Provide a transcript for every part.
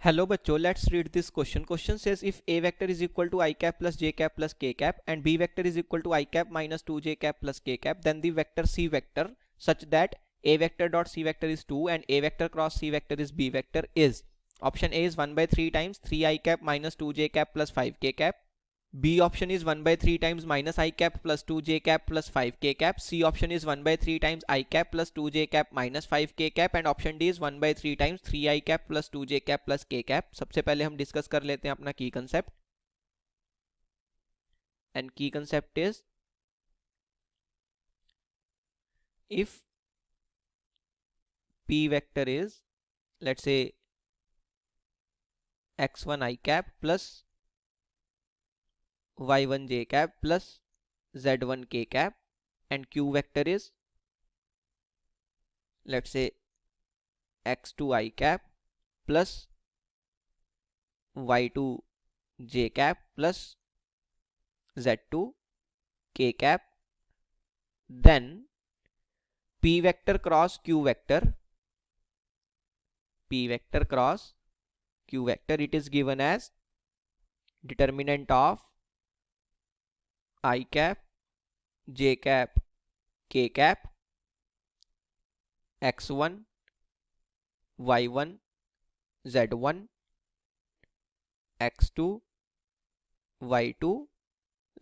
Hello बच्चों, let's read this question. Question says if a vector is equal to i cap plus j cap plus k cap and b vector is equal to i cap minus 2j cap plus k cap, then the vector c vector such that a vector dot c vector is 2 and a vector cross c vector is b vector is. Option a is 1 by 3 times 3i cap minus 2j cap plus 5k cap. B option is 1 by 3 times minus I cap plus 2j cap plus 5k cap. C option is 1 by 3 times I cap plus 2j cap minus 5k cap and option D is 1 by 3 times 3I cap plus 2j cap plus k cap. सबसे पहले हम discuss कर लेते हैं अपना की concept. And की concept is if P vector is, let's say, x1 I cap plus y1 j cap plus z1 k cap and q vector is, let's say, x2 I cap plus y2 j cap plus z2 k cap, then p vector cross q vector, p vector cross q vector, it is given as determinant of I cap, j cap, k cap, x1, y1, z1, x2, y2,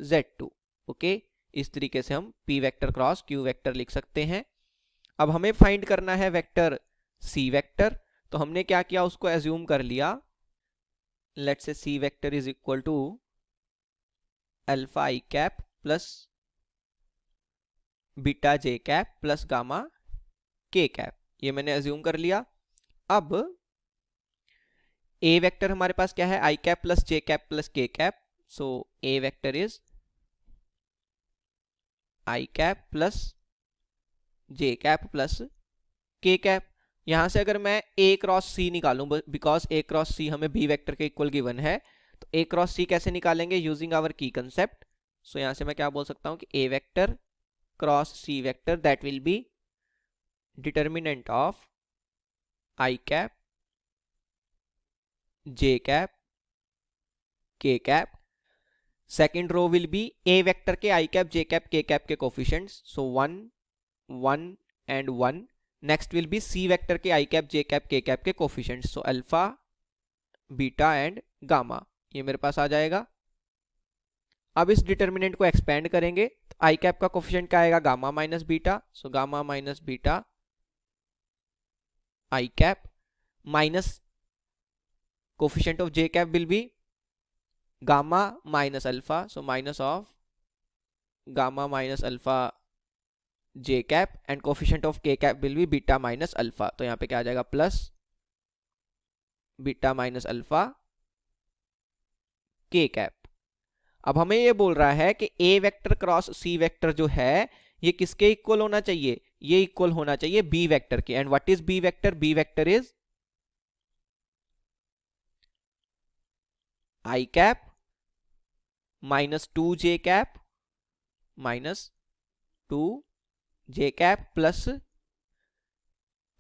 z2. Okay, इस तरीके से हम p vector cross q vector लिख सकते हैं. अब हमें find करना है वेक्टर c वेक्टर. तो हमने क्या किया, उसको एज्यूम कर लिया. Let's say c vector is equal to alpha I cap plus beta J cap plus gamma के कैप. ये मैंने एज्यूम कर लिया. अब ए वेक्टर हमारे पास क्या है, आई cap plus J cap plus k cap. So A vector is i cap plus J cap plus k cap. यहां से अगर मैं ए क्रॉस सी निकालूं, बिकॉज ए क्रॉस सी हमें बी वेक्टर के इक्वल गिवन है, तो ए क्रॉस सी कैसे निकालेंगे, यूजिंग आवर की कंसेप्ट. सो यहां से मैं क्या बोल सकता हूं कि ए vector cross C vector that will be determinant of I cap, J cap, K cap. Second row will be A vector के I cap, J cap, K cap के coefficients. So 1 1 and 1. Next will be C vector के I cap, J cap, K cap के coefficients. So alpha, beta and gamma. ये मेरे पास आ जाएगा. अब इस determinant को एक्सपेंड करेंगे तो आई कैप का कोफिशिएंट क्या आएगा, gamma minus beta. So gamma minus beta I cap minus coefficient of J cap will be gamma minus alpha. So minus of gamma minus alpha J cap and coefficient of K cap will be beta minus alpha. तो यहां पे क्या आ जाएगा, plus beta minus alpha K cap. अब हमें ये बोल रहा है कि ए वेक्टर क्रॉस सी वेक्टर जो है ये किसके इक्वल होना चाहिए, ये इक्वल होना चाहिए बी वेक्टर के. And what is b vector, b vector is i cap minus 2j cap minus 2j cap plus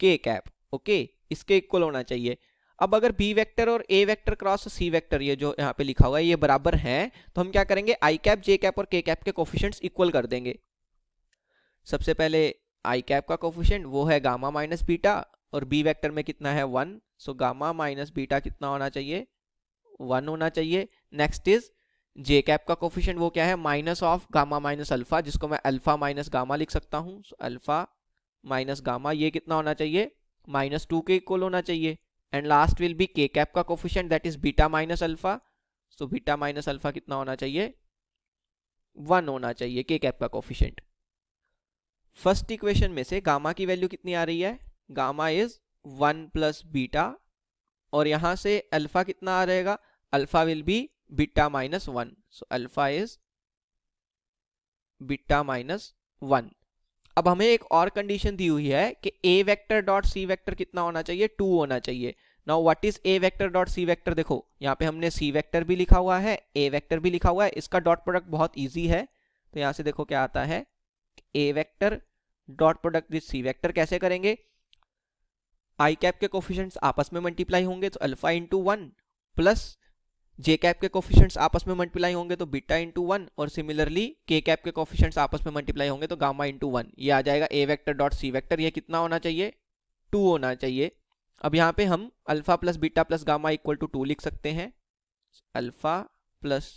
k cap. Okay, इसके इक्वल होना चाहिए. अब अगर बी वेक्टर और a vector cross C vector, ये जो यहाँ पे लिखा हुआ है, ये बराबर हैं, तो हम क्या करेंगे, आई कैप, जे कैप और के कैप के कोफिशिएंट्स इक्वल कर देंगे. सबसे पहले आई कैप का कोफिशिएंट वो है गामा माइनस बीटा और बी वेक्टर में कितना है 1. सो गामा माइनस बीटा कितना होना चाहिए, 1 होना चाहिए. नेक्स्ट इज जे कैप का कोफिशिएंट, वो क्या है, minus of gamma minus alpha, जिसको मैं अल्फा माइनस गामा लिख सकता हूँ. सो अल्फा माइनस गामा, ये कितना होना चाहिए, -2 के इक्वल होना चाहिए. एंड लास्ट विल बी के कैप का coefficient that is beta minus alpha. So beta minus alpha कितना होना चाहिए, 1 होना चाहिए के कैप का कोफिशिएंट. फर्स्ट इक्वेशन में से गामा की वैल्यू कितनी आ रही है, गामा इज 1 प्लस बीटा, और यहां से अल्फा कितना आ रहेगा, alpha will be beta minus 1. So alpha is beta minus 1. अब हमें एक और कंडीशन दी हुई है कि ए वेक्टर डॉट सी वेक्टर कितना होना चाहिए, 2 होना चाहिए. Now what is a vector dot c vector, देखो यहाँ पे हमने सी वेक्टर भी लिखा हुआ है, ए वेक्टर भी लिखा हुआ है. इसका डॉट प्रोडक्ट बहुत इजी है. तो यहां से देखो क्या आता है, A vector dot product with C vector कैसे करेंगे, आई कैप के कोफिशिएंट्स आपस में मल्टीप्लाई होंगे तो अल्फा इंटू 1 प्लस जे कैप के कोफिशिएंट्स आपस में मल्टीप्लाई होंगे तो बीटा इंटू 1 और सिमिलरली के कैप के कोफिशिएंट्स आपस में मल्टीप्लाई होंगे तो गामा इंटू 1। ये आ जाएगा ए वेक्टर डॉट सी वेक्टर। ये कितना होना चाहिए? 2 होना चाहिए। अब यहाँ पे हम alpha plus beta plus gamma equal to 2 लिख सकते हैं। Alpha plus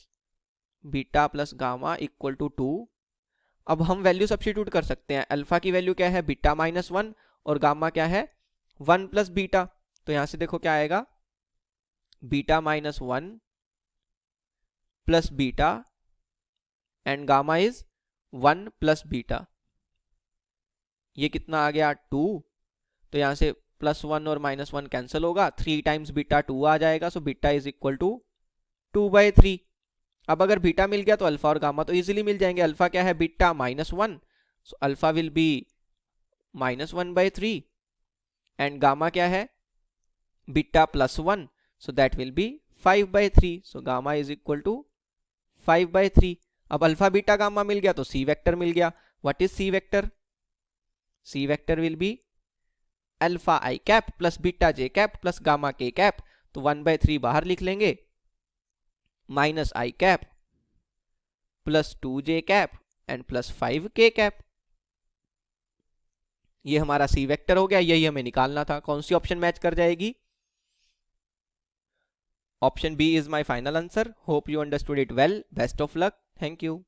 beta plus gamma equal to 2। अब हम वैल्यू सब्स्टिट्यूट कर सकते हैं। अल्फा की वैल्यू क्या है? बीटा माइनस 1 और गामा क्या है? 1 प्लस बीटा। तो यहां से देखो क्या आएगा? Beta minus 1 plus beta and gamma is 1 plus beta. ये कितना आ गया? 2। तो यहां से प्लस 1 और माइनस 1 कैंसिल होगा, 3 टाइम्स बीटा 2 आ जाएगा। So beta is equal to 2/3। अब अगर बीटा मिल गया तो अल्फा और गामा तो इजीली मिल जाएंगे। अल्फा क्या है? Beta minus 1, so alpha will be -1/3 and gamma क्या है? Beta plus 1, so that will be 5/3। So gamma is equal to 5/3। अब अल्फा बीटा गामा मिल गया तो सी वेक्टर मिल गया। What is C vector? C vector will be alpha I cap plus beta J cap plus gamma के cap. तो 1/3 बाहर लिख लेंगे, minus I cap plus 2 J cap and plus 5 K cap. ये हमारा सी वेक्टर हो गया। यही हमें निकालना था। कौन सी ऑप्शन मैच कर जाएगी? Option B is my final answer. Hope you understood it well. Best of luck. Thank you.